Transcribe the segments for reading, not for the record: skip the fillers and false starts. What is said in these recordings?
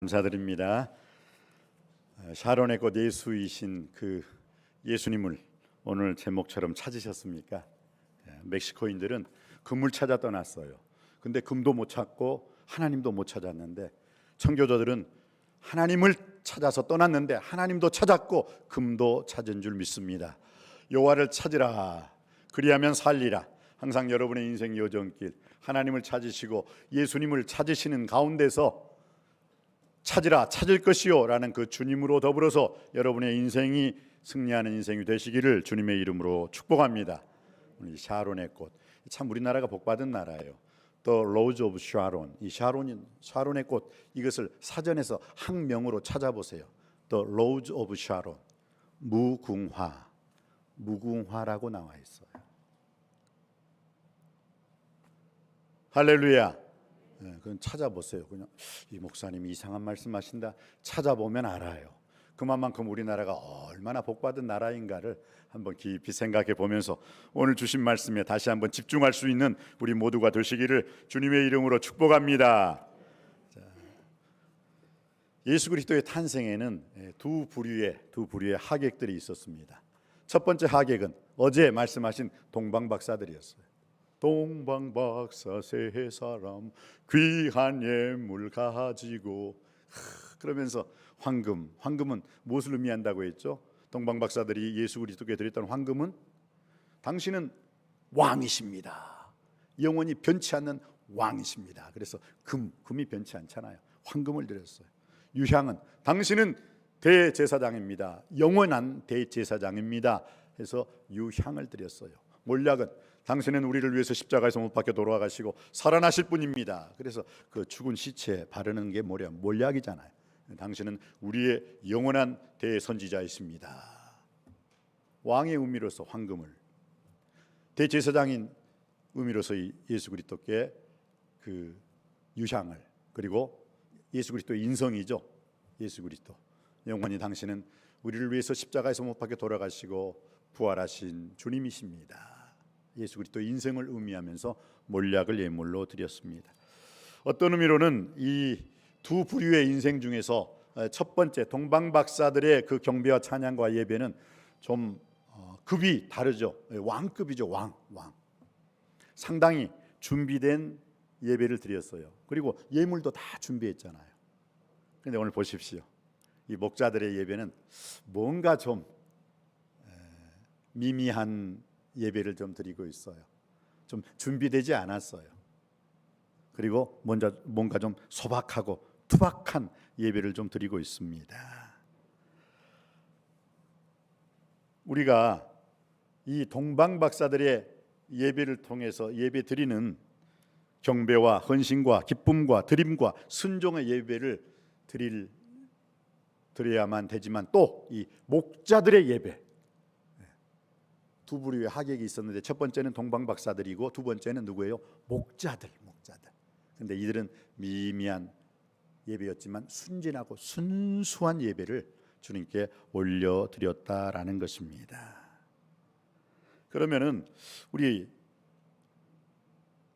감사드립니다. 샤론의 꽃 예수이신 그 예수님을 오늘 제목처럼 찾으셨습니까? 멕시코인들은 금을 찾아 떠났어요. 근데 금도 못 찾고 하나님도 못 찾았는데, 청교도들은 하나님을 찾아서 떠났는데 하나님도 찾았고 금도 찾은 줄 믿습니다. 여호와를 찾으라, 그리하면 살리라. 항상 여러분의 인생 여정길 하나님을 찾으시고 예수님을 찾으시는 가운데서 찾으라, 찾을 것이요 라는 그 주님으로 더불어서 여러분의 인생이 승리하는 인생이 되시기를 주님의 이름으로 축복합니다. 이 샤론의 꽃, 참 우리나라가 복받은 나라예요. The Rose of Sharon, 이 샤론의 꽃, 이것을 사전에서 학명으로 찾아보세요. The Rose of Sharon, 무궁화라고 나와 있어요. 할렐루야. 그건 찾아보세요. 그냥 이 목사님이 이상한 말씀하신다, 찾아보면 알아요. 그만큼 우리나라가 얼마나 복받은 나라인가를 한번 깊이 생각해 보면서 오늘 주신 말씀에 다시 한번 집중할 수 있는 우리 모두가 되시기를 주님의 이름으로 축복합니다. 예수 그리스도의 탄생에는 두 부류의 하객들이 있었습니다. 첫 번째 하객은 어제 말씀하신 동방박사들이었어요. 동방박사 세 사람 귀한 예물 가지고, 그러면서 황금은 무엇을 의미한다고 했죠? 동방박사들이 예수 그리스도께 드렸던 황금은 당신은 왕이십니다, 영원히 변치 않는 왕이십니다. 그래서 금이 변치 않잖아요. 황금을 드렸어요. 유향은 당신은 대제사장입니다, 영원한 대제사장입니다 해서 유향을 드렸어요. 몰약은 당신은 우리를 위해서 십자가에서 못 박혀 돌아가시고 살아나실 분입니다. 그래서 그 죽은 시체에 바르는 게 뭐냐? 몰약이잖아요. 당신은 우리의 영원한 대선지자이십니다. 왕의 의미로서 황금을, 대제사장인 의미로서 예수 그리스도께 그 유향을, 그리고 예수 그리스도의 인성이죠. 예수 그리스도, 영원히 당신은 우리를 위해서 십자가에서 못 박혀 돌아가시고 부활하신 주님이십니다. 예수 그리스도의 인생을 의미하면서 몰약을 예물로 드렸습니다. 어떤 의미로는 이 두 부류의 인생 중에서 첫 번째 동방박사들의 그 경배와 찬양과 예배는 좀 급이 다르죠. 왕급이죠. 왕. 상당히 준비된 예배를 드렸어요. 그리고 예물도 다 준비했잖아요. 그런데 오늘 보십시오. 이 목자들의 예배는 뭔가 좀 미미한 예배를 좀 드리고 있어요. 좀 준비되지 않았어요. 그리고 뭔가 좀 소박하고 투박한 예배를 좀 드리고 있습니다. 우리가 이 동방박사들의 예배를 통해서 예배 드리는 경배와 헌신과 기쁨과 드림과 순종의 예배를 드려야만 되지만, 또 이 목자들의 예배, 두 부류의 하객이 있었는데 첫 번째는 동방박사들이고 두 번째는 누구예요? 목자들. 그런데 이들은 미미한 예배였지만 순진하고 순수한 예배를 주님께 올려드렸다라는 것입니다. 그러면은 우리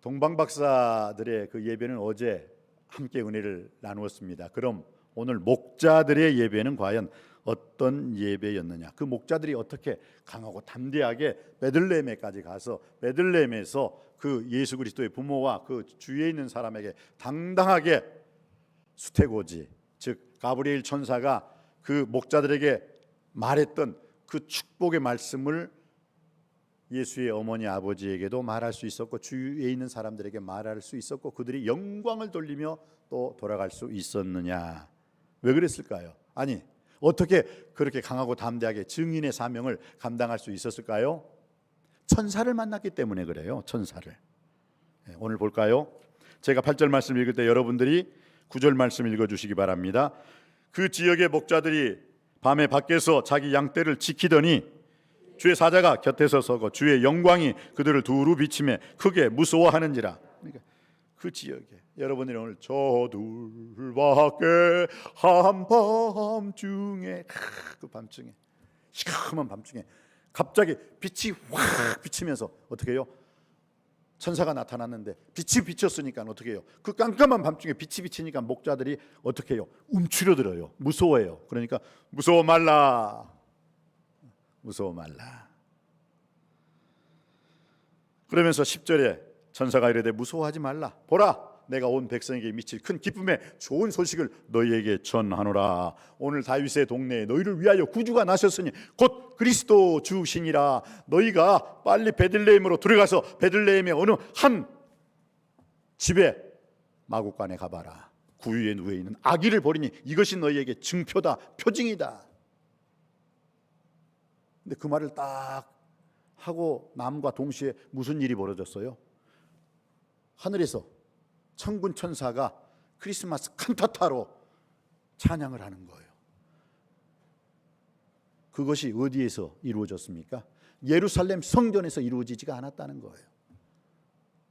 동방박사들의 그 예배는 어제 함께 은혜를 나누었습니다. 그럼 오늘 목자들의 예배는 과연 어떤 예배였느냐? 그 목자들이 어떻게 강하고 담대하게 베들레헴에까지 가서 베들레헴에서 그 예수 그리스도의 부모와 그 주위에 있는 사람에게 당당하게 수태고지, 즉 가브리엘 천사가 그 목자들에게 말했던 그 축복의 말씀을 예수의 어머니 아버지에게도 말할 수 있었고 주위에 있는 사람들에게 말할 수 있었고 그들이 영광을 돌리며 또 돌아갈 수 있었느냐? 왜 그랬을까요? 아니, 어떻게 그렇게 강하고 담대하게 증인의 사명을 감당할 수 있었을까요? 천사를 만났기 때문에 그래요. 천사를. 오늘 볼까요? 제가 8절 말씀 읽을 때 여러분들이 9절 말씀 읽어주시기 바랍니다. 그 지역의 목자들이 밤에 밖에서 자기 양떼를 지키더니 주의 사자가 곁에서 서고 주의 영광이 그들을 두루 비치며 크게 무서워하는지라. 그러니까 그 지역에 여러분들이 오늘 저 둘밖에 한밤중에, 그 밤중에, 시커먼 밤중에 갑자기 빛이 확 비치면서 어떻게 해요? 천사가 나타났는데 빛이 비쳤으니까 어떻게 해요? 그 깜깜한 밤중에 빛이 비치니까 목자들이 어떻게 해요? 움츠려들어요. 무서워해요. 그러니까 무서워 말라. 무서워 말라. 그러면서 10절에 천사가 이르되 무서워하지 말라. 보라, 내가 온 백성에게 미칠 큰 기쁨의 좋은 소식을 너희에게 전하노라. 오늘 다윗의 동네에 너희를 위하여 구주가 나셨으니 곧 그리스도 주시니라. 너희가 빨리 베들레헴으로 들어가서 베들레헴의 어느 한 집에 마구간에 가봐라. 구유에 누워 있는 아기를 보리니 이것이 너희에게 증표다, 표징이다. 근데 그 말을 딱 하고 남과 동시에 무슨 일이 벌어졌어요? 하늘에서 천군 천사가 크리스마스 칸타타로 찬양을 하는 거예요. 그것이 어디에서 이루어졌습니까? 예루살렘 성전에서 이루어지지가 않았다는 거예요.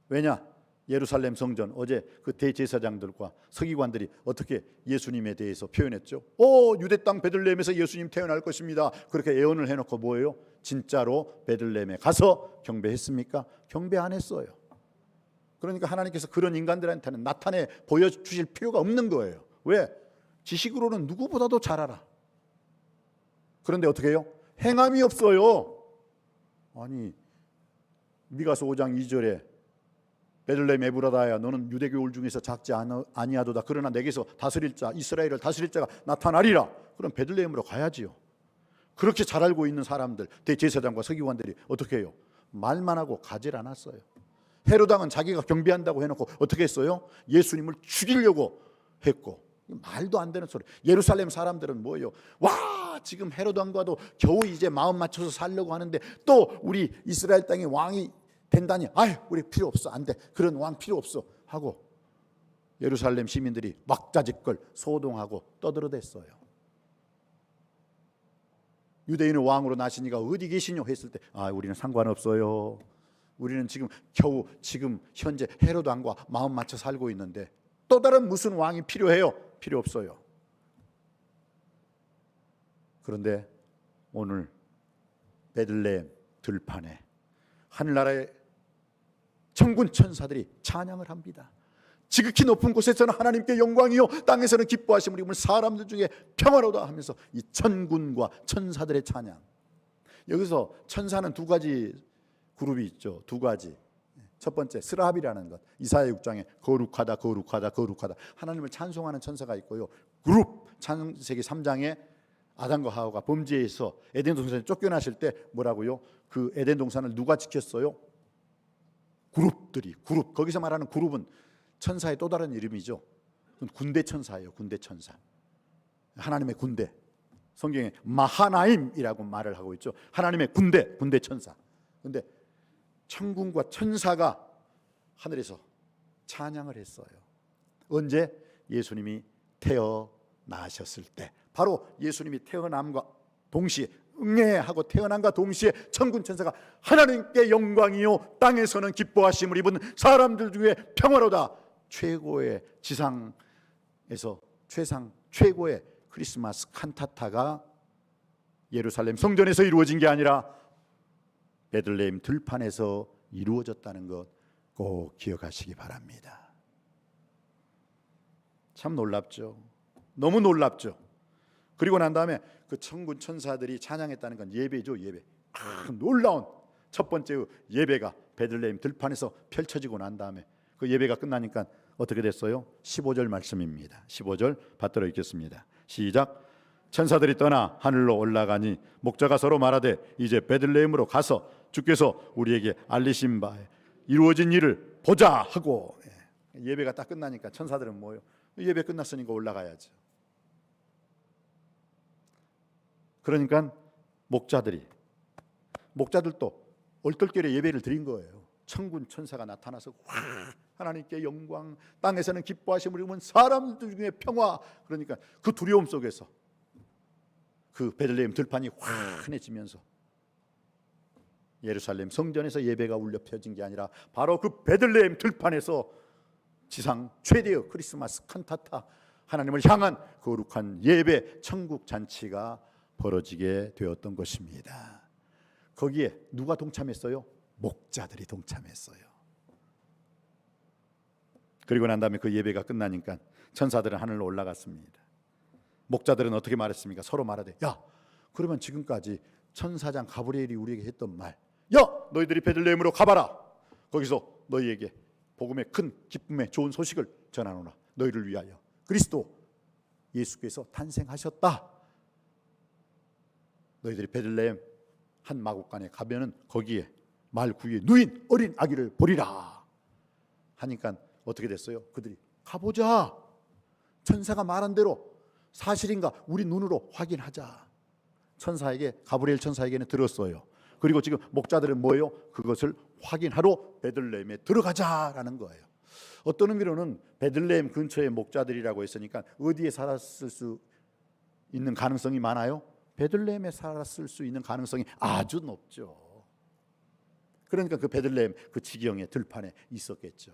왜냐? 예루살렘 성전, 어제 그 대제사장들과 서기관들이 어떻게 예수님에 대해서 표현했죠? 유대 땅 베들레헴에서 예수님 태어날 것입니다. 그렇게 예언을 해놓고 뭐예요? 진짜로 베들레헴에 가서 경배했습니까? 경배 안 했어요. 그러니까 하나님께서 그런 인간들한테는 나타내 보여주실 필요가 없는 거예요. 왜? 지식으로는 누구보다도 잘 알아. 그런데 어떻게 해요? 행함이 없어요. 아니, 미가서 5장 2절에 베들레헴 에브라다야, 너는 유대 교울 중에서 작지 아니하도다. 그러나 내게서 다스릴 자, 이스라엘을 다스릴 자가 나타나리라. 그럼 베들레헴으로 가야지요. 그렇게 잘 알고 있는 사람들, 대제사장과 서기관들이 어떻게 해요? 말만 하고 가질 않았어요. 헤로당은 자기가 경배한다고 해놓고 어떻게 했어요? 예수님을 죽이려고 했고, 말도 안 되는 소리. 예루살렘 사람들은 뭐예요? 와, 지금 헤로당과도 겨우 이제 마음 맞춰서 살려고 하는데 또 우리 이스라엘 땅에 왕이 된다니, 우리 필요 없어, 안 돼, 그런 왕 필요 없어 하고 예루살렘 시민들이 막자지껄 소동하고 떠들어댔어요. 유대인의 왕으로 나시니가 어디 계시뇨 했을 때, 우리는 상관없어요. 우리는 겨우 현재 헤롯 왕과 마음 맞춰 살고 있는데 또 다른 무슨 왕이 필요해요? 필요 없어요. 그런데 오늘 베들레헴 들판에 하늘나라의 천군 천사들이 찬양을 합니다. 지극히 높은 곳에서는 하나님께 영광이요 땅에서는 기뻐하심을 입은 사람들 중에 평화로다 하면서 이 천군과 천사들의 찬양. 여기서 천사는 두 가지 그룹이 있죠. 두 가지. 첫 번째 스라합이라는 것, 이사야 6장에 거룩하다 거룩하다 거룩하다 하나님을 찬송하는 천사가 있고요. 그룹, 창세기 3장에 아담과 하와가 범죄해서 에덴 동산에 쫓겨나실 때 뭐라고요? 그 에덴 동산을 누가 지켰어요? 그룹들이. 그룹, 거기서 말하는 그룹은 천사의 또 다른 이름이죠. 군대 천사예요. 군대 천사. 하나님의 군대. 성경에 마하나임이라고 말을 하고 있죠. 하나님의 군대 천사. 그런데 천군과 천사가 하늘에서 찬양을 했어요. 언제? 예수님이 태어나셨을 때. 바로 예수님이 태어남과 동시에, 응애하고 태어남과 동시에 천군 천사가 하나님께 영광이요 땅에서는 기뻐하심을 입은 사람들 중에 평화로다. 최고의 지상에서 최고의 크리스마스 칸타타가 예루살렘 성전에서 이루어진 게 아니라 베들레헴 들판에서 이루어졌다는 것 꼭 기억하시기 바랍니다. 참 놀랍죠. 너무 놀랍죠. 그리고 난 다음에 그 천군 천사들이 찬양했다는 건 예배죠. 예배. 놀라운 첫 번째 예배가 베들레헴 들판에서 펼쳐지고 난 다음에 그 예배가 끝나니까 어떻게 됐어요? 15절 말씀입니다. 15절 받들어 읽겠습니다. 시작. 천사들이 떠나 하늘로 올라가니 목자가 서로 말하되 이제 베들레헴으로 가서 주께서 우리에게 알리신 바에 이루어진 일을 보자 하고. 예배가 딱 끝나니까 천사들은 뭐예요? 예배 끝났으니까 올라가야죠. 그러니까 목자들도 얼떨결에 예배를 드린 거예요. 천군 천사가 나타나서 하나님께 영광, 땅에서는 기뻐하심을 입은 사람들 중에 평화. 그러니까 그 두려움 속에서 그 베들레헴 들판이 환해지면서 예루살렘 성전에서 예배가 울려 펴진 게 아니라 바로 그 베들레헴 들판에서 지상 최대의 크리스마스 칸타타, 하나님을 향한 거룩한 예배, 천국 잔치가 벌어지게 되었던 것입니다. 거기에 누가 동참했어요? 목자들이 동참했어요. 그리고 난 다음에 그 예배가 끝나니까 천사들은 하늘로 올라갔습니다. 목자들은 어떻게 말했습니까? 서로 말하되, 야, 그러면 지금까지 천사장 가브리엘이 우리에게 했던 말, 야, 너희들이 베들레헴으로 가봐라. 거기서 너희에게 복음의 큰 기쁨의 좋은 소식을 전하노라. 너희를 위하여 그리스도 예수께서 탄생하셨다. 너희들이 베들레헴 한 마구간에 가면은 거기에 말 구유에 누인 어린 아기를 보리라 하니까 어떻게 됐어요? 그들이 가보자. 천사가 말한 대로 사실인가 우리 눈으로 확인하자. 천사에게, 가브리엘 천사에게는 들었어요. 그리고 지금 목자들은 뭐예요? 그것을 확인하러 베들레헴에 들어가자라는 거예요. 어떤 의미로는 베들레헴 근처의 목자들이라고 했으니까 어디에 살았을 수 있는 가능성이 많아요? 베들레헴에 살았을 수 있는 가능성이 아주 높죠. 그러니까 그 베들레헴 그 지경의 들판에 있었겠죠.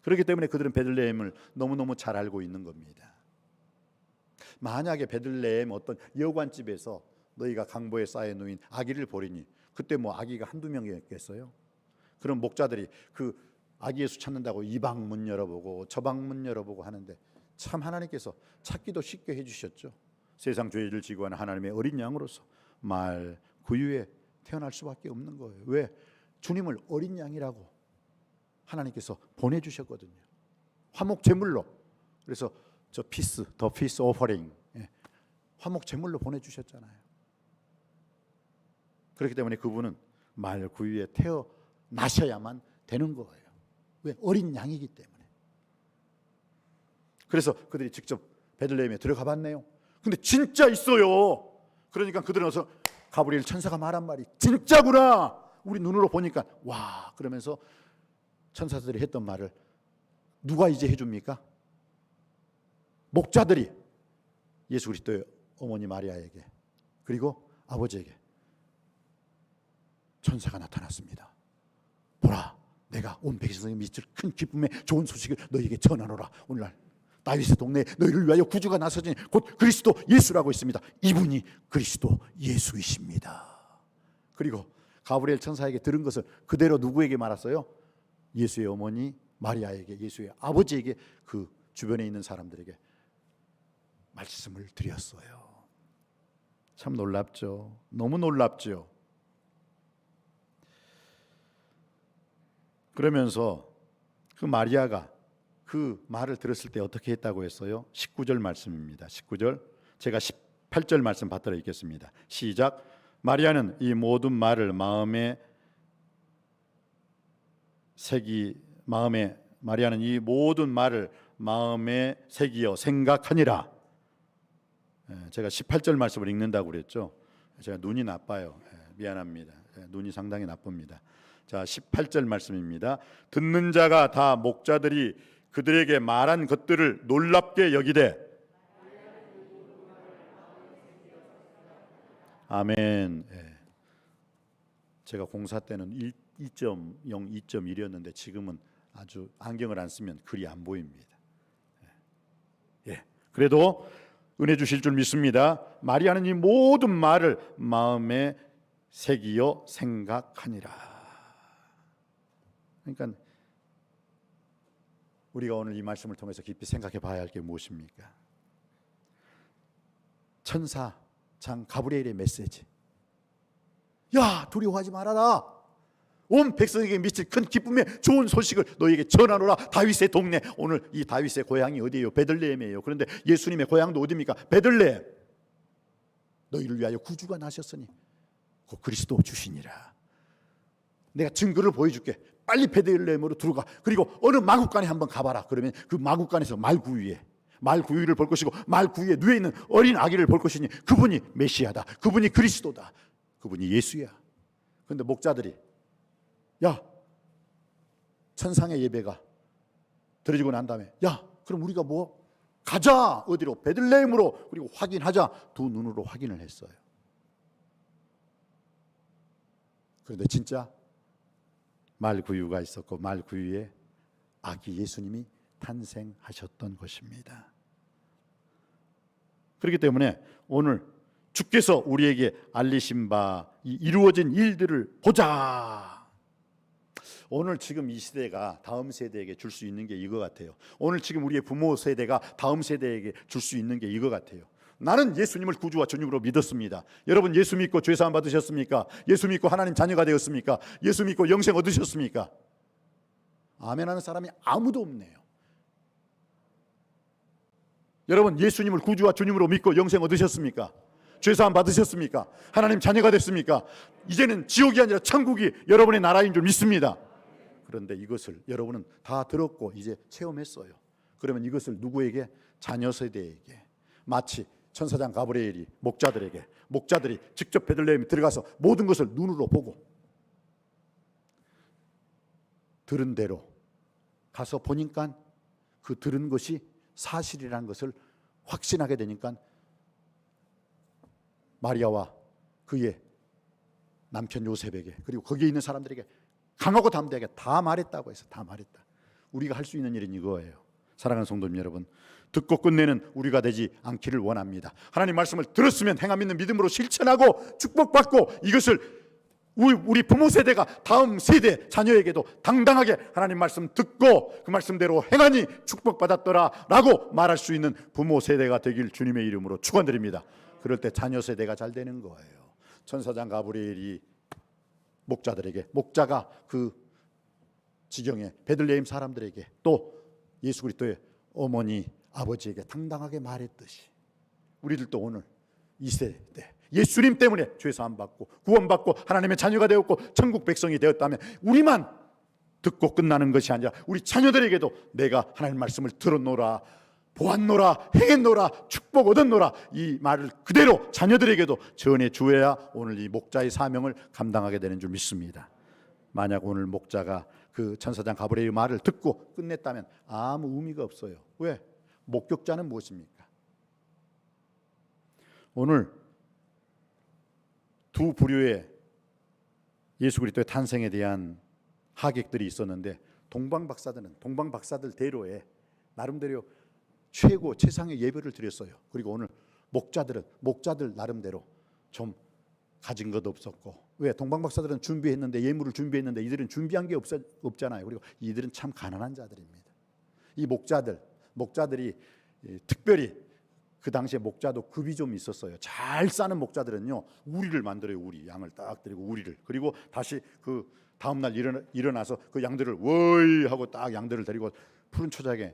그렇기 때문에 그들은 베들레헴을 너무너무 잘 알고 있는 겁니다. 만약에 베들레헴 어떤 여관집에서 너희가 강보에 쌓여 놓인 아기를 보리니, 그때 뭐 아기가 한두 명이었겠어요? 그럼 목자들이 그 아기 예수 찾는다고 이 방 문 열어보고 저 방 문 열어보고 하는데 참 하나님께서 찾기도 쉽게 해주셨죠. 세상 죄를 지고 하는 하나님의 어린 양으로서 말 구유에 태어날 수밖에 없는 거예요. 왜? 주님을 어린 양이라고 하나님께서 보내주셨거든요. 화목 제물로. 그래서 저 피스, 더 피스 오퍼링, 화목 제물로 보내주셨잖아요. 그렇기 때문에 그분은 말 구유에 태어나셔야만 되는 거예요. 왜? 어린 양이기 때문에. 그래서 그들이 직접 베들레헴에 들어가 봤네요. 근데 진짜 있어요. 그러니까 그들은 어서 가브리엘 천사가 말한 말이 진짜구나. 우리 눈으로 보니까 와, 그러면서 천사들이 했던 말을 누가 이제 해줍니까? 목자들이 예수 그리스도의 어머니 마리아에게, 그리고 아버지에게 천사가 나타났습니다. 보라, 내가 온 백성에게 미칠 큰 기쁨의 좋은 소식을 너희에게 전하노라. 오늘날 다윗의 동네에 너희를 위하여 구주가 나서지니 곧 그리스도 예수라고 있습니다. 이분이 그리스도 예수이십니다. 그리고 가브리엘 천사에게 들은 것을 그대로 누구에게 말했어요? 예수의 어머니 마리아에게, 예수의 아버지에게, 그 주변에 있는 사람들에게 말씀을 드렸어요. 참 놀랍죠. 너무 놀랍죠. 그러면서 그 마리아가 그 말을 들었을 때 어떻게 했다고 했어요? 19절 말씀입니다. 19절, 제가 18절 말씀 받들어 읽겠습니다. 시작. 마리아는 이 모든 말을 마리아는 이 모든 말을 마음에 새기어 생각하니라. 제가 18절 말씀을 읽는다고 그랬죠. 제가 눈이 나빠요. 미안합니다. 눈이 상당히 나쁩니다. 자, 18절 말씀입니다. 듣는 자가 다 목자들이 그들에게 말한 것들을 놀랍게 여기되. 아멘. 제가 공사 때는 2.0, 2.1이었는데 지금은 아주 안경을 안 쓰면 글이 안 보입니다. 그래도 은혜 주실 줄 믿습니다. 마리아는 이 모든 말을 마음에 새기어 생각하니라. 그러니까 우리가 오늘 이 말씀을 통해서 깊이 생각해 봐야 할 게 무엇입니까? 천사장 가브리엘의 메시지. 야, 두려워하지 말아라. 온 백성에게 미칠 큰 기쁨의 좋은 소식을 너희에게 전하노라. 다윗의 동네. 오늘 이 다윗의 고향이 어디예요? 베들레헴이에요. 그런데 예수님의 고향도 어디입니까? 베들레헴. 너희를 위하여 구주가 나셨으니 그 그리스도 주시니라. 내가 증거를 보여줄게. 빨리 베들레헴으로 들어가. 그리고 어느 마구간에 한번 가봐라. 그러면 그 마구간에서 말구유를 볼 것이고 말구유에 누워 있는 어린 아기를 볼 것이니 그분이 메시아다. 그분이 그리스도다. 그분이 예수야. 그런데 목자들이, 야, 천상의 예배가 드려지고 난 다음에, 야, 그럼 우리가 뭐 가자. 어디로? 베들레헴으로. 그리고 확인하자. 두 눈으로 확인을 했어요. 그런데 진짜 말구유가 있었고 말구유에 아기 예수님이 탄생하셨던 것입니다. 그렇기 때문에 오늘 주께서 우리에게 알리신 바 이 이루어진 일들을 보자. 오늘 지금 이 시대가 다음 세대에게 줄 수 있는 게 이거 같아요. 오늘 지금 우리의 부모 세대가 다음 세대에게 줄 수 있는 게 이거 같아요. 나는 예수님을 구주와 주님으로 믿었습니다. 여러분 예수 믿고 죄 사함 받으셨습니까? 예수 믿고 하나님 자녀가 되었습니까? 예수 믿고 영생 얻으셨습니까? 아멘 하는 사람이 아무도 없네요. 여러분 예수님을 구주와 주님으로 믿고 영생 얻으셨습니까? 죄 사함 받으셨습니까? 하나님 자녀가 됐습니까? 이제는 지옥이 아니라 천국이 여러분의 나라인 줄 믿습니다. 그런데 이것을 여러분은 다 들었고 이제 체험했어요. 그러면 이것을 누구에게? 자녀 세대에게. 마치 천사장 가브리엘이 목자들이 직접 베들레헴에 들어가서 모든 것을 눈으로 보고 들은 대로 가서 보니까 그 들은 것이 사실이라는 것을 확신하게 되니까 마리아와 그의 남편 요셉에게 그리고 거기에 있는 사람들에게 강하고 담대하게 다 말했다고 해서 다 말했다. 우리가 할 수 있는 일은 이거예요. 사랑하는 성도님 여러분, 듣고 끝내는 우리가 되지 않기를 원합니다. 하나님 말씀을 들었으면 행함 있는 믿음으로 실천하고 축복받고 이것을 우리 부모 세대가 다음 세대 자녀에게도 당당하게 하나님 말씀 듣고 그 말씀대로 행하니 축복받았더라 라고 말할 수 있는 부모 세대가 되길 주님의 이름으로 축원드립니다. 그럴 때 자녀 세대가 잘 되는 거예요. 천사장 가브리엘이 목자가 그 지경에 베들레헴 사람들에게 또 예수 그리스도의 어머니 아버지에게 당당하게 말했듯이 우리들도 오늘 이 세대 예수님 때문에 죄사함 받고 구원받고 하나님의 자녀가 되었고 천국 백성이 되었다면 우리만 듣고 끝나는 것이 아니라 우리 자녀들에게도 내가 하나님 말씀을 들었노라, 보았노라, 행했노라, 축복 얻었노라 이 말을 그대로 자녀들에게도 전해 주어야 오늘 이 목자의 사명을 감당하게 되는 줄 믿습니다. 만약 오늘 목자가 그 천사장 가브리엘의 말을 듣고 끝냈다면 아무 의미가 없어요. 왜? 목격자는 무엇입니까? 오늘 두 부류의 예수 그리스도의 탄생에 대한 하객들이 있었는데 동방박사들 대로에 나름대로 최상의 예배를 드렸어요. 그리고 오늘 목자들 나름대로 좀 가진 것 없었고, 왜? 동방박사들은 준비했는데 예물을 준비했는데 이들은 준비한 게 없잖아요. 그리고 이들은 참 가난한 자들입니다. 이 목자들이 특별히 그 당시에 목자도 급이 좀 있었어요. 잘 싸는 목자들은요 우리를 만들어요. 우리 양을 딱 드리고 우리를, 그리고 다시 그 다음날 일어나서 그 양들을 워이 하고 딱 양들을 데리고 푸른 초장에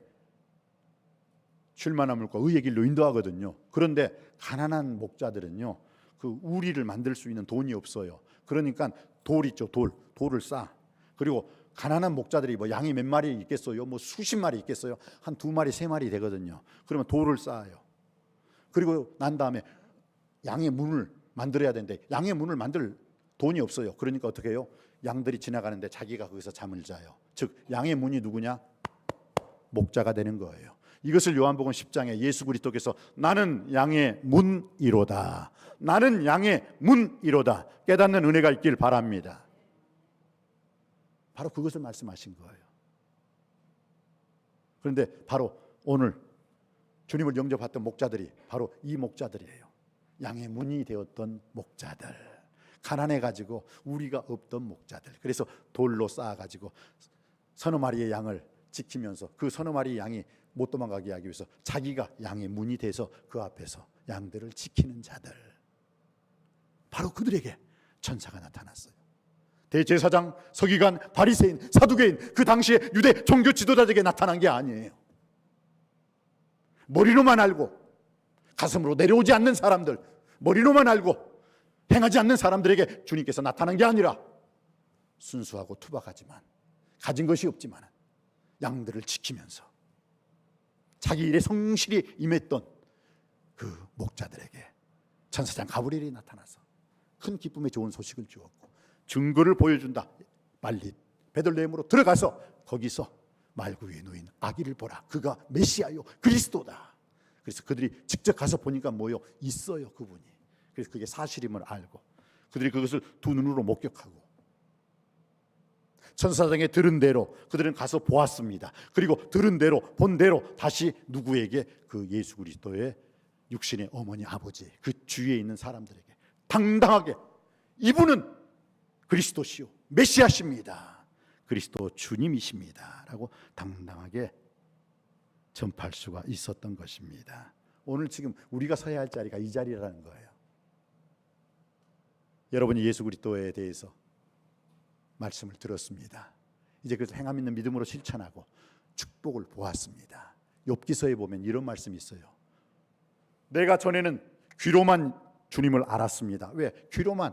쉴만한 물과 의의 길로 인도하거든요. 그런데 가난한 목자들은요 그 우리를 만들 수 있는 돈이 없어요. 그러니까 돌 있죠, 돌을 싸. 그리고 가난한 목자들이 뭐 양이 몇 마리 있겠어요? 뭐 수십 마리 있겠어요? 한 2마리 3마리 되거든요. 그러면 돌을 쌓아요. 그리고 난 다음에 양의 문을 만들어야 되는데 양의 문을 만들 돈이 없어요. 그러니까 어떻게 해요? 양들이 지나가는데 자기가 거기서 잠을 자요. 즉 양의 문이 누구냐? 목자가 되는 거예요. 이것을 요한복음 10장에 예수 그리스도께서 나는 양의 문이로다, 나는 양의 문이로다 깨닫는 은혜가 있길 바랍니다. 바로 그것을 말씀하신 거예요. 그런데 바로 오늘 주님을 영접했던 목자들이 바로 이 목자들이에요. 양의 문이 되었던 목자들, 가난해가지고 우리가 없던 목자들. 그래서 돌로 쌓아가지고 서너 마리의 양을 지키면서 그 서너 마리의 양이 못 도망가게 하기 위해서 자기가 양의 문이 돼서 그 앞에서 양들을 지키는 자들, 바로 그들에게 천사가 나타났어요. 대제사장, 서기관, 바리새인, 사두개인, 그 당시에 유대 종교 지도자들에게 나타난 게 아니에요. 머리로만 알고 가슴으로 내려오지 않는 사람들, 머리로만 알고 행하지 않는 사람들에게 주님께서 나타난 게 아니라 순수하고 투박하지만 가진 것이 없지만 양들을 지키면서 자기 일에 성실히 임했던 그 목자들에게 천사장 가브리엘이 나타나서 큰 기쁨의 좋은 소식을 주었고 증거를 보여준다. 빨리 베들레헴으로 들어가서 거기서 말구 위에 누인 아기를 보라. 그가 메시아요, 그리스도다. 그래서 그들이 직접 가서 보니까 뭐요? 있어요, 그분이. 그래서 그게 사실임을 알고 그들이 그것을 두 눈으로 목격하고 천사장에 들은 대로 그들은 가서 보았습니다. 그리고 들은 대로 본 대로 다시 누구에게? 그 예수 그리스도의 육신의 어머니 아버지, 그 주위에 있는 사람들에게 당당하게 이분은 그리스도시요 메시아십니다. 그리스도 주님이십니다라고 당당하게 전파할 수가 있었던 것입니다. 오늘 지금 우리가 서야 할 자리가 이 자리라는 거예요. 여러분이 예수 그리스도에 대해서 말씀을 들었습니다. 이제 그래서 행함 있는 믿음으로 실천하고 축복을 보았습니다. 욥기서에 보면 이런 말씀이 있어요. 내가 전에는 귀로만 주님을 알았습니다. 왜? 귀로만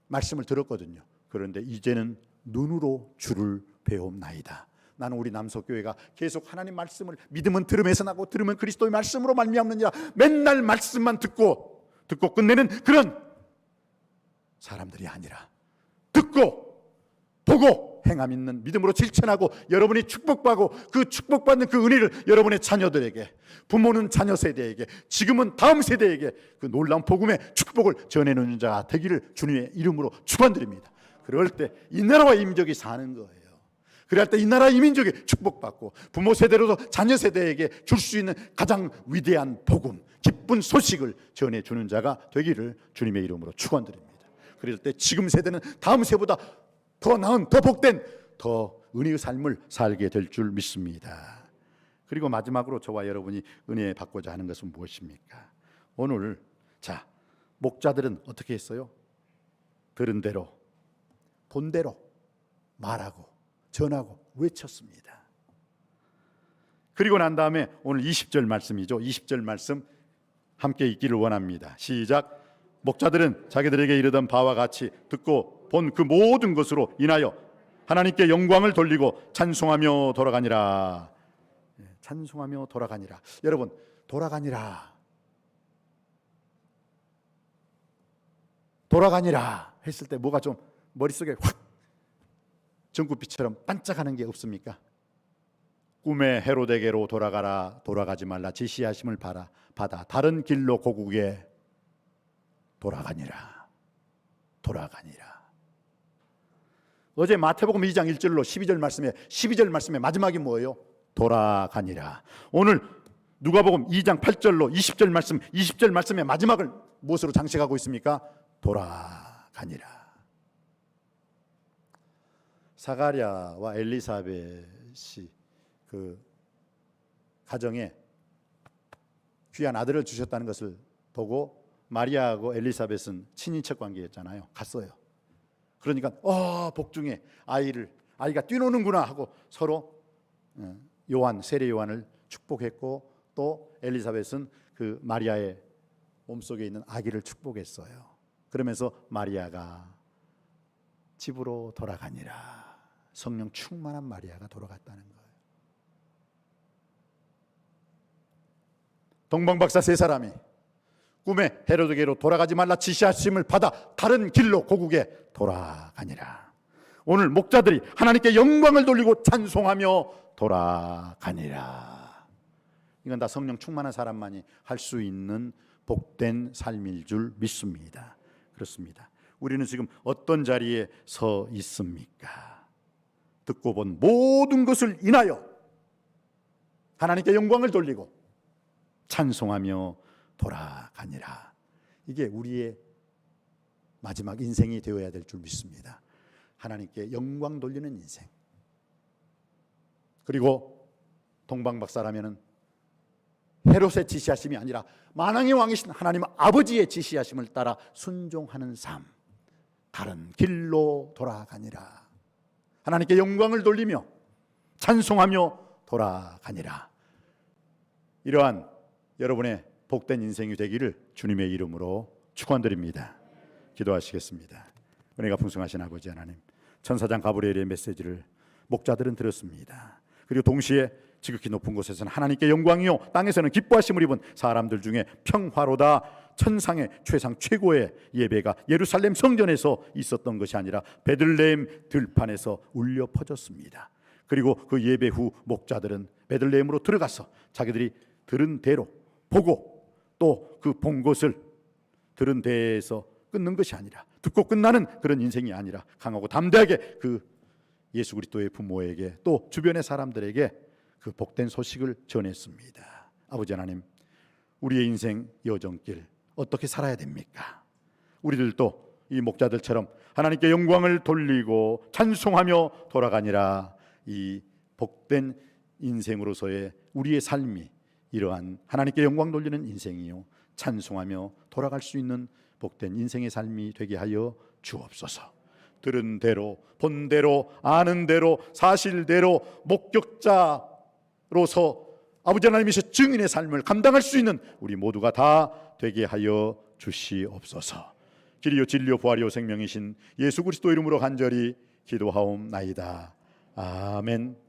말씀을 들었거든요. 그런데 이제는 눈으로 주를 배움나이다. 나는 우리 남석교회가 계속 하나님 말씀을 믿음은 들음에서 나고 들으면 그리스도의 말씀으로 말미암느니라 맨날 말씀만 듣고 끝내는 그런 사람들이 아니라 듣고 보고 행함 있는 믿음으로 실천하고 여러분이 축복받고 그 축복받는 그 은혜를 여러분의 자녀들에게, 부모는 자녀 세대에게, 지금은 다음 세대에게 그 놀라운 복음의 축복을 전해놓는 자가 되기를 주님의 이름으로 축원드립니다. 그럴 때 이 나라와 이 민족이 사는 거예요. 그럴 때 이 나라 이 민족이 축복받고 부모 세대로도 자녀 세대에게 줄 수 있는 가장 위대한 복음, 기쁜 소식을 전해주는 자가 되기를 주님의 이름으로 축원드립니다. 그럴 때 지금 세대는 다음 세보다 더 나은, 더 복된, 더 은혜의 삶을 살게 될 줄 믿습니다. 그리고 마지막으로 저와 여러분이 은혜 받고자 하는 것은 무엇입니까? 오늘 자, 목자들은 어떻게 했어요? 들은 대로 본대로 말하고 전하고 외쳤습니다. 그리고 난 다음에 오늘 20절 말씀이죠. 20절 말씀 함께 읽기를 원합니다. 시작. 목자들은 자기들에게 이르던 바와 같이 듣고 본 그 모든 것으로 인하여 하나님께 영광을 돌리고 찬송하며 돌아가니라. 찬송하며 돌아가니라. 여러분, 돌아가니라 했을 때 뭐가 좀 머릿속에 확 전구빛처럼 반짝하는 게 없습니까? 꿈의 헤로데게로 돌아가라. 돌아가지 말라. 지시하심을 받아 다른 길로 고국에 돌아가니라. 어제 마태복음 2장 1절로 12절 말씀의 마지막이 뭐예요? 돌아가니라. 오늘 누가복음 2장 8절로 20절 말씀의 마지막을 무엇으로 장식하고 있습니까? 돌아가니라. 사가랴와 엘리사벳이 그 가정에 귀한 아들을 주셨다는 것을 보고 마리아하고 엘리사벳은 친인척 관계였잖아요. 갔어요. 그러니까 복중에 아이가 뛰노는구나 하고 서로 세례 요한을 축복했고 또 엘리사벳은 그 마리아의 몸속에 있는 아기를 축복했어요. 그러면서 마리아가 집으로 돌아가니라. 성령 충만한 마리아가 돌아갔다는 거예요. 동방박사 세 사람이 꿈에 헤로드게로 돌아가지 말라 지시하심을 받아 다른 길로 고국에 돌아가니라. 오늘 목자들이 하나님께 영광을 돌리고 찬송하며 돌아가니라. 이건 다 성령 충만한 사람만이 할 수 있는 복된 삶일 줄 믿습니다. 그렇습니다. 우리는 지금 어떤 자리에 서 있습니까? 듣고 본 모든 것을 인하여 하나님께 영광을 돌리고 찬송하며 돌아가니라. 이게 우리의 마지막 인생이 되어야 될 줄 믿습니다. 하나님께 영광 돌리는 인생. 그리고 동방박사라면은 헤롯의 지시하심이 아니라 만왕의 왕이신 하나님 아버지의 지시하심을 따라 순종하는 삶. 다른 길로 돌아가니라. 하나님께 영광을 돌리며 찬송하며 돌아가니라. 이러한 여러분의 복된 인생이 되기를 주님의 이름으로 축원드립니다. 기도하시겠습니다. 은혜가 풍성하신 아버지 하나님, 천사장 가브리엘의 메시지를 목자들은 들었습니다. 그리고 동시에 지극히 높은 곳에서는 하나님께 영광이요 땅에서는 기뻐하심을 입은 사람들 중에 평화로다. 천상의 최상 최고의 예배가 예루살렘 성전에서 있었던 것이 아니라 베들레헴 들판에서 울려 퍼졌습니다. 그리고 그 예배 후 목자들은 베들레헴으로 들어가서 자기들이 들은 대로 보고 또 그 본 것을 들은 데에서 끊는 것이 아니라, 듣고 끝나는 그런 인생이 아니라 강하고 담대하게 그 예수 그리스도의 부모에게 또 주변의 사람들에게 그 복된 소식을 전했습니다. 아버지 하나님, 우리의 인생 여정길 어떻게 살아야 됩니까? 우리들도 이 목자들처럼 하나님께 영광을 돌리고 찬송하며 돌아가니라. 이 복된 인생으로서의 우리의 삶이 이러한 하나님께 영광 돌리는 인생이요 찬송하며 돌아갈 수 있는 복된 인생의 삶이 되게 하여 주옵소서. 들은 대로, 본 대로, 아는 대로, 사실대로 목격자로서 아버지 하나님이신 증인의 삶을 감당할 수 있는 우리 모두가 다 되게 하여 주시옵소서. 길이요 진리요 부활이요 생명이신 예수 그리스도 이름으로 간절히 기도하옵나이다. 아멘.